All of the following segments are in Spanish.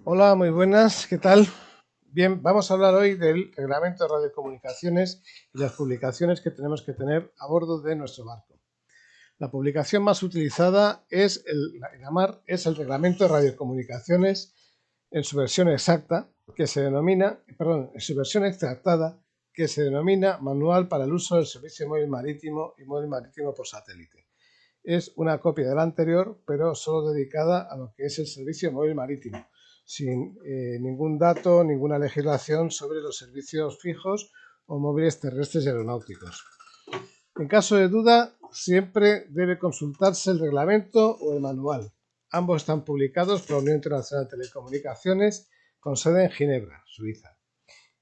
Hola, muy buenas, ¿qué tal? Bien, vamos a hablar hoy del reglamento de radiocomunicaciones y las publicaciones que tenemos que tener a bordo de nuestro barco. La publicación más utilizada es en la mar es el reglamento de radiocomunicaciones en su versión exacta, que se denomina, perdón, en su versión extractada, que se denomina Manual para el uso del servicio móvil marítimo y móvil marítimo por satélite. Es una copia de la anterior, pero solo dedicada a lo que es el servicio móvil marítimo, sin ningún dato, ninguna legislación sobre los servicios fijos o móviles terrestres y aeronáuticos. En caso de duda, siempre debe consultarse el reglamento o el manual. Ambos están publicados por la Unión Internacional de Telecomunicaciones con sede en Ginebra, Suiza.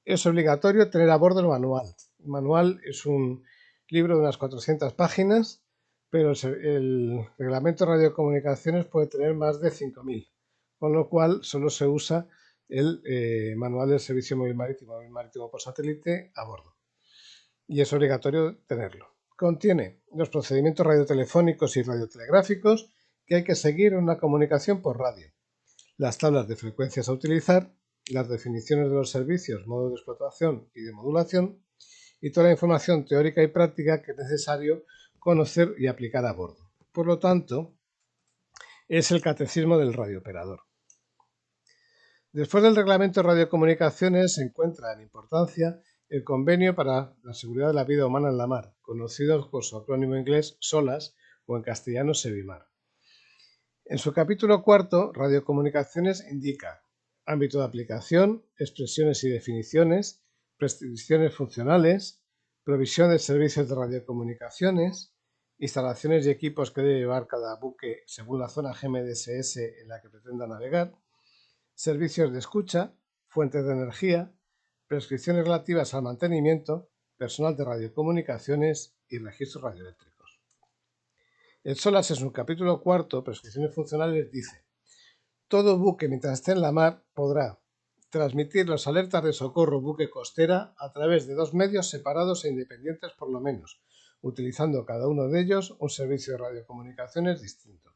Es obligatorio tener a bordo el manual. El manual es un libro de unas 400 páginas, pero el reglamento de radiocomunicaciones puede tener más de 5.000, con lo cual solo se usa el manual del servicio móvil marítimo por satélite a bordo. Y es obligatorio tenerlo. Contiene los procedimientos radiotelefónicos y radiotelegráficos que hay que seguir en una comunicación por radio, las tablas de frecuencias a utilizar, las definiciones de los servicios, modos de explotación y de modulación, y toda la información teórica y práctica que es necesario conocer y aplicar a bordo. Por lo tanto, es el catecismo del radiooperador. Después del reglamento de radiocomunicaciones se encuentra en importancia el Convenio para la Seguridad de la Vida Humana en la Mar, conocido por su acrónimo inglés SOLAS o en castellano SEVIMAR. En su capítulo cuarto, Radiocomunicaciones indica ámbito de aplicación, expresiones y definiciones, prescripciones funcionales, provisión de servicios de radiocomunicaciones, instalaciones y equipos que debe llevar cada buque según la zona GMDSS en la que pretenda navegar, servicios de escucha, fuentes de energía, prescripciones relativas al mantenimiento, personal de radiocomunicaciones y registros radioeléctricos. El SOLAS en su capítulo cuarto, prescripciones funcionales, dice: todo buque mientras esté en la mar podrá transmitir las alertas de socorro buque costera a través de dos medios separados e independientes por lo menos, utilizando cada uno de ellos un servicio de radiocomunicaciones distinto.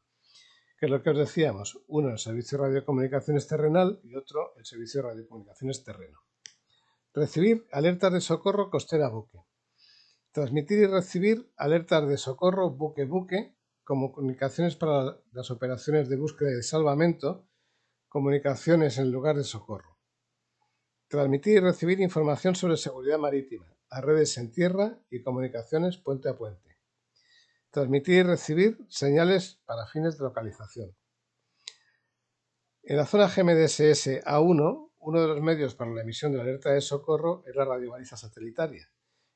Que es lo que os decíamos, uno el servicio de radiocomunicaciones terrenal y otro el servicio de radiocomunicaciones terreno. Recibir alertas de socorro costera buque. Transmitir y recibir alertas de socorro buque-buque, comunicaciones para las operaciones de búsqueda y de salvamento, comunicaciones en lugar de socorro. Transmitir y recibir información sobre seguridad marítima, a redes en tierra y comunicaciones puente a puente. Transmitir y recibir señales para fines de localización. En la zona GMDSS A1, uno de los medios para la emisión de la alerta de socorro es la radiobaliza satelitaria.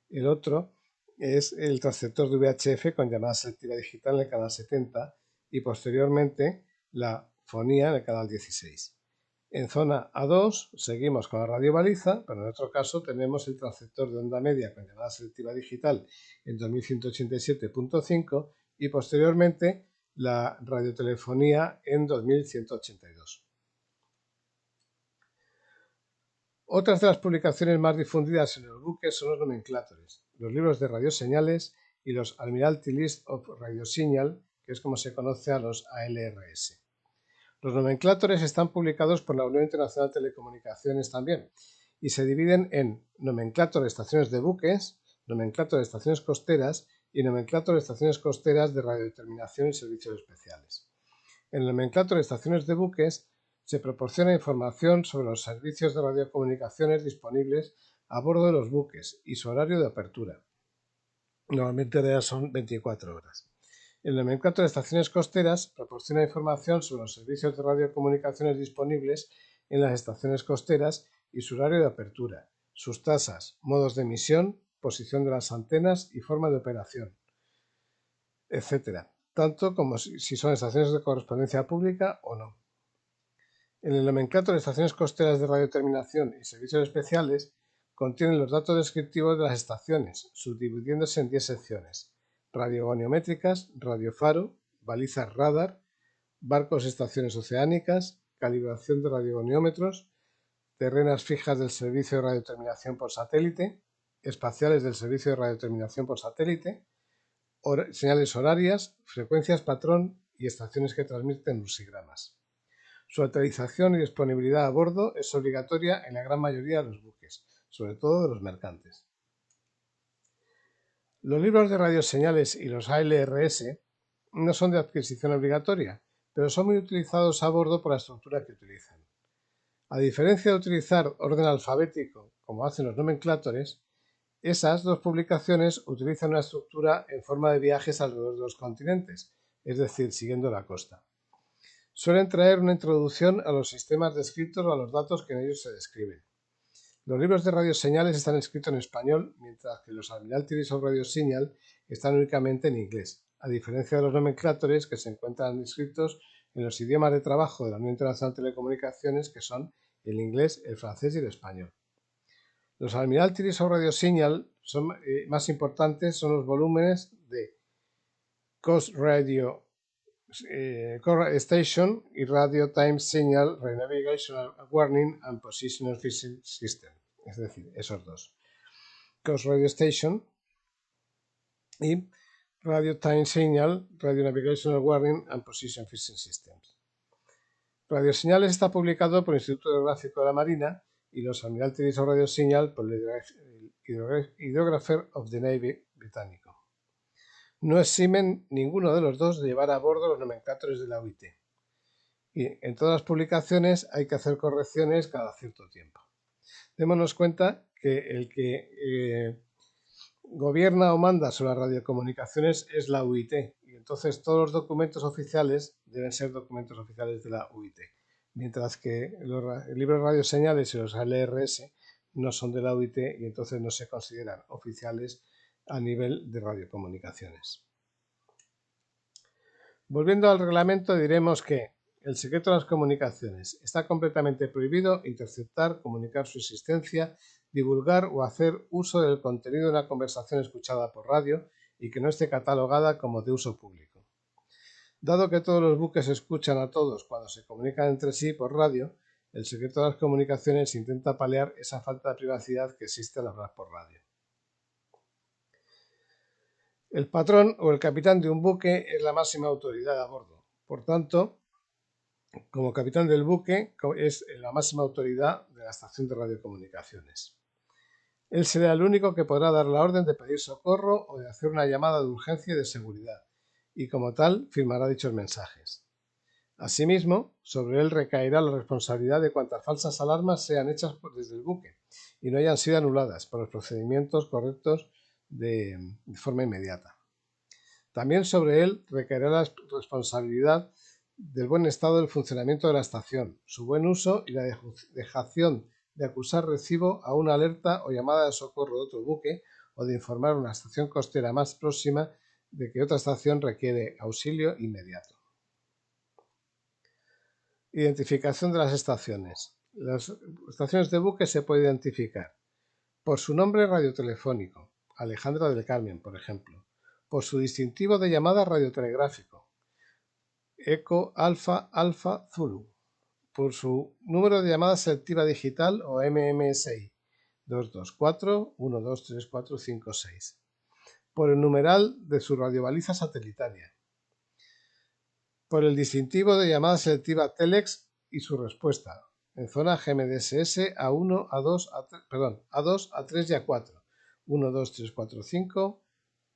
El otro es el transceptor de VHF con llamada selectiva digital en el canal 70 y posteriormente la fonía en el canal 16. En zona A2 seguimos con la radiobaliza, pero en otro caso tenemos el transceptor de onda media con llamada selectiva digital en 2187.5 y posteriormente la radiotelefonía en 2182. Otras de las publicaciones más difundidas en los buques son los nomenclatores, los libros de radioseñales y los Admiralty List of Radio Signal, que es como se conoce a los ALRS. Los nomenclatores están publicados por la Unión Internacional de Telecomunicaciones también y se dividen en nomenclator de estaciones de buques, nomenclator de estaciones costeras y nomenclator de estaciones costeras de radiodeterminación y servicios especiales. En el nomenclator de estaciones de buques se proporciona información sobre los servicios de radiocomunicaciones disponibles a bordo de los buques y su horario de apertura. Normalmente son 24 horas. El nomenclator de estaciones costeras proporciona información sobre los servicios de radiocomunicaciones disponibles en las estaciones costeras y su horario de apertura, sus tasas, modos de emisión, posición de las antenas y forma de operación, etc., tanto como si son estaciones de correspondencia pública o no. En el nomenclator de estaciones costeras de radioterminación y servicios especiales contienen los datos descriptivos de las estaciones, subdividiéndose en 10 secciones: radiogoniométricas, radiofaro, balizas radar, barcos y estaciones oceánicas, calibración de radiogoniómetros, terrenas fijas del servicio de radioterminación por satélite, espaciales del servicio de radioterminación por satélite, señales horarias, frecuencias patrón y estaciones que transmiten lusigramas. Su actualización y disponibilidad a bordo es obligatoria en la gran mayoría de los buques, sobre todo de los mercantes. Los libros de radioseñales y los ALRS no son de adquisición obligatoria, pero son muy utilizados a bordo por la estructura que utilizan. A diferencia de utilizar orden alfabético, como hacen los nomenclatores, esas dos publicaciones utilizan una estructura en forma de viajes alrededor de los continentes, es decir, siguiendo la costa. Suelen traer una introducción a los sistemas descritos o a los datos que en ellos se describen. Los libros de radioseñales están escritos en español, mientras que los Admiralty of Radio Signal están únicamente en inglés, a diferencia de los nomenclatores que se encuentran escritos en los idiomas de trabajo de la Unión Internacional de Telecomunicaciones, que son el inglés, el francés y el español. Los Admiralty of Radio Signal más importantes son los volúmenes de Coast Radio Station y Radio Time Signal Renavigational Warning and Positional Fixing System, es decir, esos dos. Coast Radio Station y Radio Time Signal Radio Navigational Warning and Position Fixing Systems. Radio Señales está publicado por el Instituto Hidrográfico de la Marina y los Admiralty of Radio Signal por el Hydrographer of the Navy británico. No eximen ninguno de los dos de llevar a bordo los nomenclatores de la UIT. Y en todas las publicaciones hay que hacer correcciones cada cierto tiempo. Démonos cuenta que el que gobierna o manda sobre las radiocomunicaciones es la UIT. Y entonces todos los documentos oficiales deben ser documentos oficiales de la UIT. Mientras que los libros de radioseñales y los ALRS no son de la UIT y entonces no se consideran oficiales a nivel de radiocomunicaciones. Volviendo al reglamento, diremos que el secreto de las comunicaciones está completamente prohibido interceptar, comunicar su existencia, divulgar o hacer uso del contenido de una conversación escuchada por radio y que no esté catalogada como de uso público. Dado que todos los buques escuchan a todos cuando se comunican entre sí por radio, el secreto de las comunicaciones intenta paliar esa falta de privacidad que existe al hablar por radio. El patrón o el capitán de un buque es la máxima autoridad a bordo. Por tanto, como capitán del buque es la máxima autoridad de la estación de radiocomunicaciones. Él será el único que podrá dar la orden de pedir socorro o de hacer una llamada de urgencia y de seguridad, y como tal firmará dichos mensajes. Asimismo, sobre él recaerá la responsabilidad de cuantas falsas alarmas sean hechas desde el buque y no hayan sido anuladas por los procedimientos correctos de forma inmediata. También sobre él recaerá la responsabilidad del buen estado del funcionamiento de la estación, su buen uso y la dejación de acusar recibo a una alerta o llamada de socorro de otro buque o de informar a una estación costera más próxima de que otra estación requiere auxilio inmediato. Identificación de las estaciones. Las estaciones de buque se pueden identificar por su nombre radiotelefónico, Alejandra del Carmen, por ejemplo, por su distintivo de llamada radiotelegráfico, Eco Alfa Alfa Zulu, por su número de llamada selectiva digital o MMSI 224 123456, por el numeral de su radiobaliza satelitaria, por el distintivo de llamada selectiva Telex y su respuesta en zona GMDSS A1, A2, A2, A3 y A4, 1, 2, 3, 4, 5,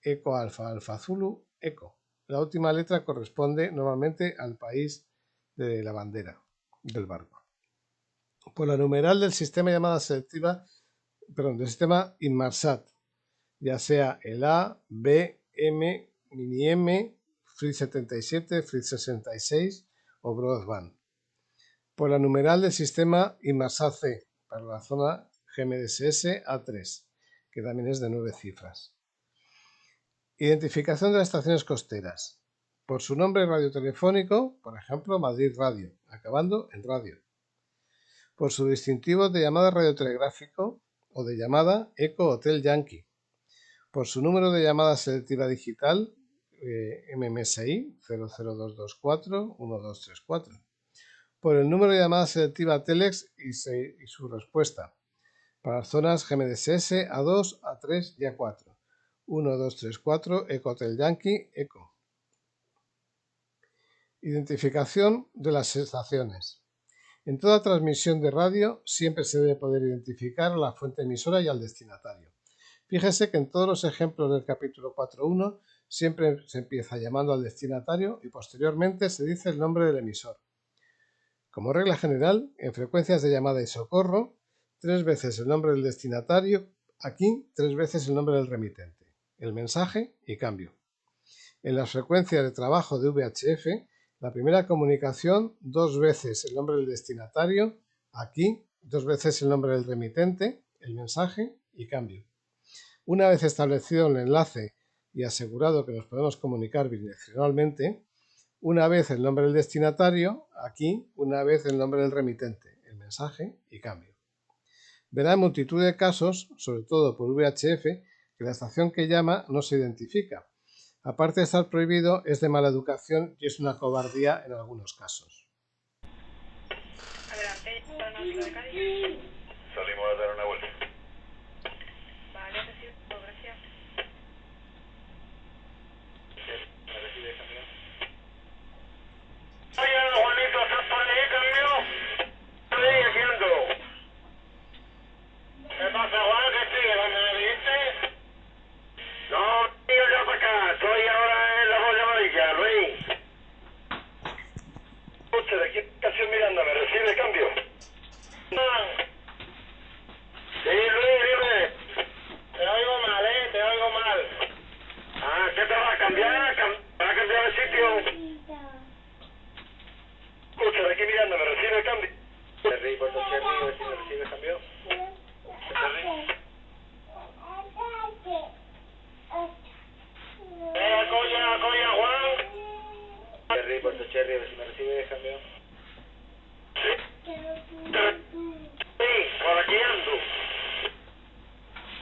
Eco Alfa Alfa Zulu, Eco. La última letra corresponde normalmente al país de la bandera del barco. Por la numeral del sistema de llamada selectiva, del sistema Inmarsat, ya sea el A, B, M, Mini M, Fritz 77, Fritz 66 o Broadband. Por la numeral del sistema Inmarsat C, para la zona GMDSS A3, que también es de 9 cifras. Identificación de las estaciones costeras. Por su nombre radiotelefónico, por ejemplo, Madrid Radio, acabando en radio. Por su distintivo de llamada radiotelegráfico o de llamada Eco Hotel Yankee. Por su número de llamada selectiva digital, MMSI 00224 1234. Por el número de llamada selectiva Telex y su respuesta. Para las zonas GMDSS A2, A3 y A4. 1, 2, 3, 4, Eco Hotel Yankee, Eco. Identificación de las estaciones. En toda transmisión de radio siempre se debe poder identificar a la fuente emisora y al destinatario. Fíjese que en todos los ejemplos del capítulo 4.1 siempre se empieza llamando al destinatario y posteriormente se dice el nombre del emisor. Como regla general, en frecuencias de llamada y socorro, 3 veces el nombre del destinatario, aquí 3 veces el nombre del remitente, el mensaje y cambio. En las frecuencias de trabajo de VHF, la primera comunicación 2 veces el nombre del destinatario, aquí 2 veces el nombre del remitente, el mensaje y cambio. Una vez establecido el enlace y asegurado que nos podemos comunicar bidireccionalmente, una vez el nombre del destinatario, aquí una vez el nombre del remitente, el mensaje y cambio. Verá en multitud de casos, sobre todo por VHF, que la estación que llama no se identifica. Aparte de estar prohibido, es de mala educación y es una cobardía en algunos casos. Adelante, aeronáutico de Cádiz. Salimos a dar una vuelta. Vale, recibo, gracias. ¿Me recibe camión? Oye, Juanito, ¿estás por ahí, camión? Estoy aquí ando. ¿Qué pasa, Juan? ¿Qué sigue? ¿Dónde me dijiste? No, tío, ya para acá. Estoy ahora en la Joya Amarilla, Luis. Escucha, de aquí casi mirando, ¿me recibe cambio? Sí, Luis, dime. Te oigo mal, te oigo mal. Ah, ¿qué te va a cambiar? ¿Va a cambiar de sitio? Escucha, de aquí mirando, ¿me recibe cambio? Cherry, Puerto Cherry, a ver si me recibe cambio. Cherry. Coya, Juan. Cherry, Puerto Cherry, a ver si me recibe cambio. Sí, por aquí ando.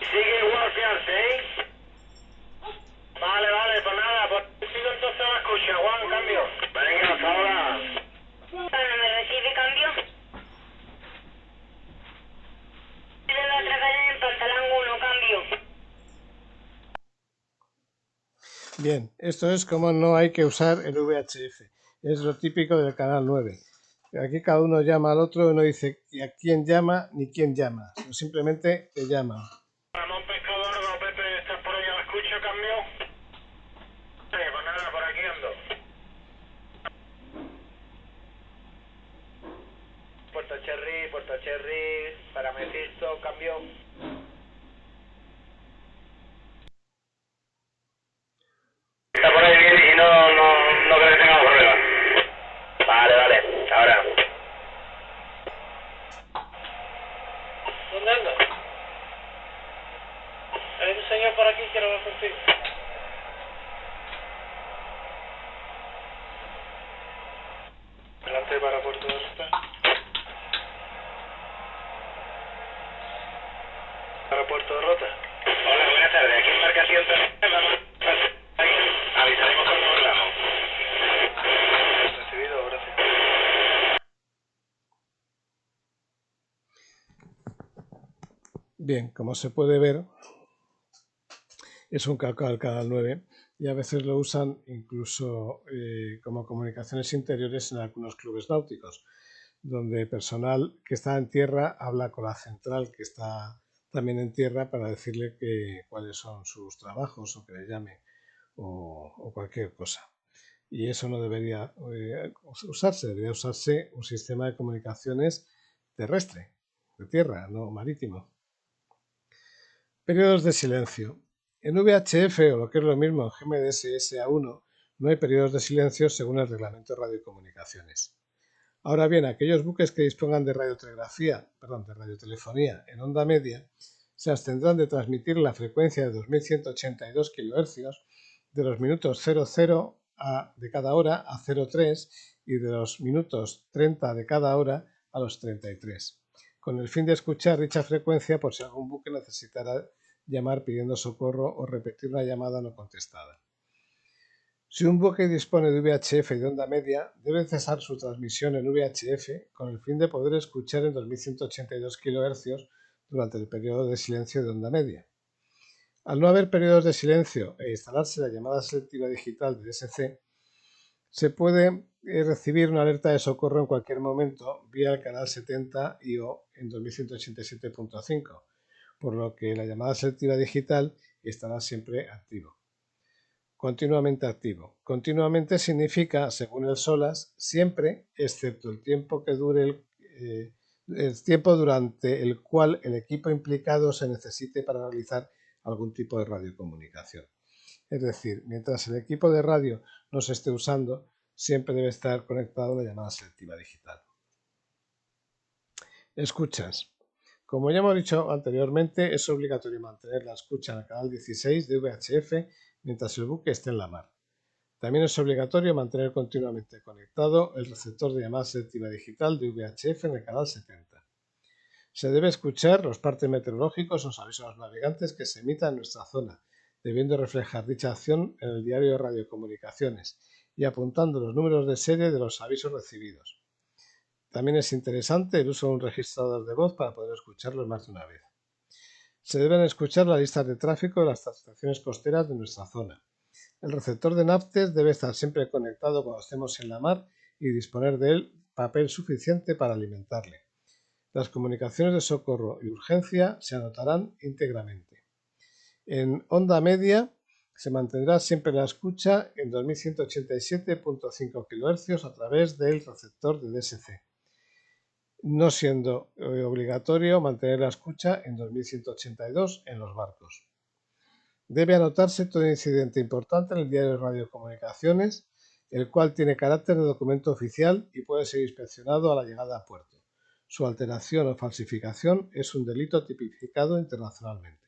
Sigue igual que antes, ¿eh? Vale, pues nada, pues sigo entonces la escucha, Juan, cambio. Venga, hasta ahora. ¿Me recibe cambio? De la otra calle en Pantalán 1, cambio. Bien, esto es como no hay que usar el VHF. Es lo típico del canal 9. Aquí cada uno llama al otro y no dice ni a quién llama ni quién llama, sino simplemente te llaman. Ramón Pescador, no, Pepe, ¿estás por ahí a la escucha, cambio? Sí, pues nada, por aquí ando. Puerto Cherry, para Mephisto, cambio. Está por ahí bien y no creo que tengamos problemas. Vale, ahora. ¿Dónde anda? Hay un señor por aquí que quiere hablar contigo. Adelante para Puerto de Rota. Para Puerto de Rota. Hola, buenas tardes. Aquí embarcación avisaremos cuando volvamos. Recibido, gracias. Bien, como se puede ver, es un calco al canal 9 y a veces lo usan incluso como comunicaciones interiores en algunos clubes náuticos, donde personal que está en tierra habla con la central que está también en tierra para decirle cuáles son sus trabajos o que le llame o cualquier cosa. Y eso no debería usarse, debería usarse un sistema de comunicaciones terrestre, de tierra, no marítimo. Periodos de silencio. En VHF, o lo que es lo mismo en GMDS SA1, no hay periodos de silencio según el reglamento de radiocomunicaciones. Ahora bien, aquellos buques que dispongan de radiotelefonía en onda media se abstendrán de transmitir la frecuencia de 2182 kHz de los minutos 00 de cada hora a 03 y de los minutos 30 de cada hora a los 33, con el fin de escuchar dicha frecuencia por si algún buque necesitara llamar pidiendo socorro o repetir una llamada no contestada. Si un buque dispone de VHF y de onda media, debe cesar su transmisión en VHF con el fin de poder escuchar en 2182 kHz durante el periodo de silencio de onda media. Al no haber periodos de silencio e instalarse la llamada selectiva digital de DSC, Se puede recibir una alerta de socorro en cualquier momento vía el canal 70 y o en 2187.5, por lo que la llamada selectiva digital estará siempre activo. Continuamente activo. Continuamente significa, según el SOLAS, siempre, excepto el tiempo que dure el tiempo durante el cual el equipo implicado se necesite para realizar algún tipo de radiocomunicación. Es decir, mientras el equipo de radio no se esté usando, siempre debe estar conectado a la llamada selectiva digital. Escuchas. Como ya hemos dicho anteriormente, es obligatorio mantener la escucha en el canal 16 de VHF mientras el buque esté en la mar. También es obligatorio mantener continuamente conectado el receptor de llamada selectiva digital de VHF en el canal 70. Se debe escuchar los partes meteorológicos o los avisos a los navegantes que se emitan en nuestra zona, debiendo reflejar dicha acción en el diario de radiocomunicaciones y apuntando los números de serie de los avisos recibidos. También es interesante el uso de un registrador de voz para poder escucharlos más de una vez. Se deben escuchar las listas de tráfico de las estaciones costeras de nuestra zona. El receptor de NAVTES debe estar siempre conectado cuando estemos en la mar y disponer de él papel suficiente para alimentarle. Las comunicaciones de socorro y urgencia se anotarán íntegramente. En onda media se mantendrá siempre la escucha en 2187.5 kHz a través del receptor de DSC, no siendo obligatorio mantener la escucha en 2182 en los barcos. Debe anotarse todo incidente importante en el diario de radiocomunicaciones, el cual tiene carácter de documento oficial y puede ser inspeccionado a la llegada a puerto. Su alteración o falsificación es un delito tipificado internacionalmente.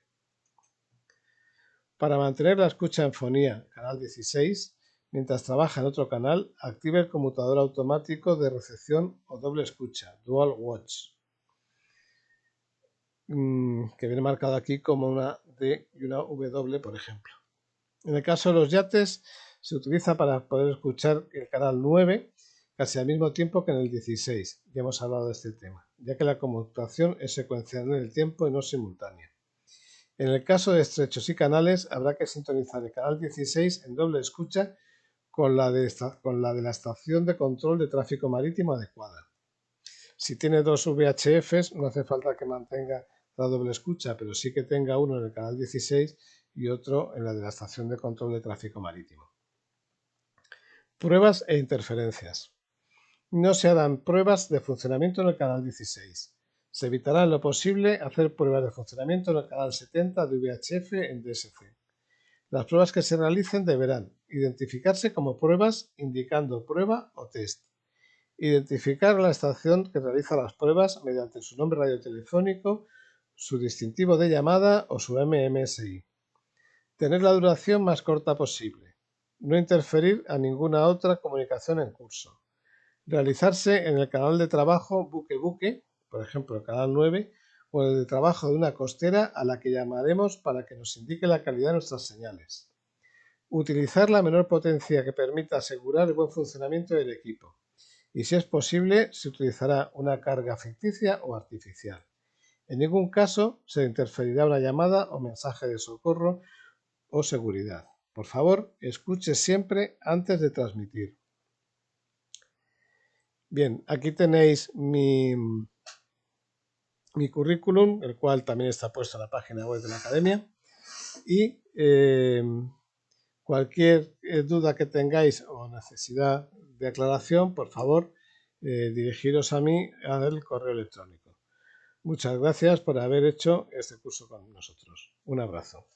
Para mantener la escucha en fonía, canal 16, mientras trabaja en otro canal, active el conmutador automático de recepción o doble escucha, Dual Watch, que viene marcado aquí como una D y una W, por ejemplo. En el caso de los yates, se utiliza para poder escuchar el canal 9 casi al mismo tiempo que en el 16. Ya hemos hablado de este tema, ya que la conmutación es secuencial en el tiempo y no simultánea. En el caso de estrechos y canales, habrá que sintonizar el canal 16 en doble escucha con la de la estación de control de tráfico marítimo adecuada. Si tiene dos VHFs, no hace falta que mantenga la doble escucha, pero sí que tenga uno en el canal 16 y otro en la de la estación de control de tráfico marítimo. Pruebas e interferencias. No se harán pruebas de funcionamiento en el canal 16. Se evitará en lo posible hacer pruebas de funcionamiento en el canal 70 de VHF en DSC. Las pruebas que se realicen deberán identificarse como pruebas indicando prueba o test. Identificar la estación que realiza las pruebas mediante su nombre radiotelefónico, su distintivo de llamada o su MMSI. Tener la duración más corta posible. No interferir a ninguna otra comunicación en curso. Realizarse en el canal de trabajo buque-buque, por ejemplo el canal 9, o el de trabajo de una costera a la que llamaremos para que nos indique la calidad de nuestras señales. Utilizar la menor potencia que permita asegurar el buen funcionamiento del equipo. Y si es posible, se utilizará una carga ficticia o artificial. En ningún caso se interferirá una llamada o mensaje de socorro o seguridad. Por favor, escuche siempre antes de transmitir. Bien, aquí tenéis mi currículum, el cual también está puesto en la página web de la Academia. Y cualquier duda que tengáis o necesidad de aclaración, por favor, dirigiros a mí al correo electrónico. Muchas gracias por haber hecho este curso con nosotros. Un abrazo.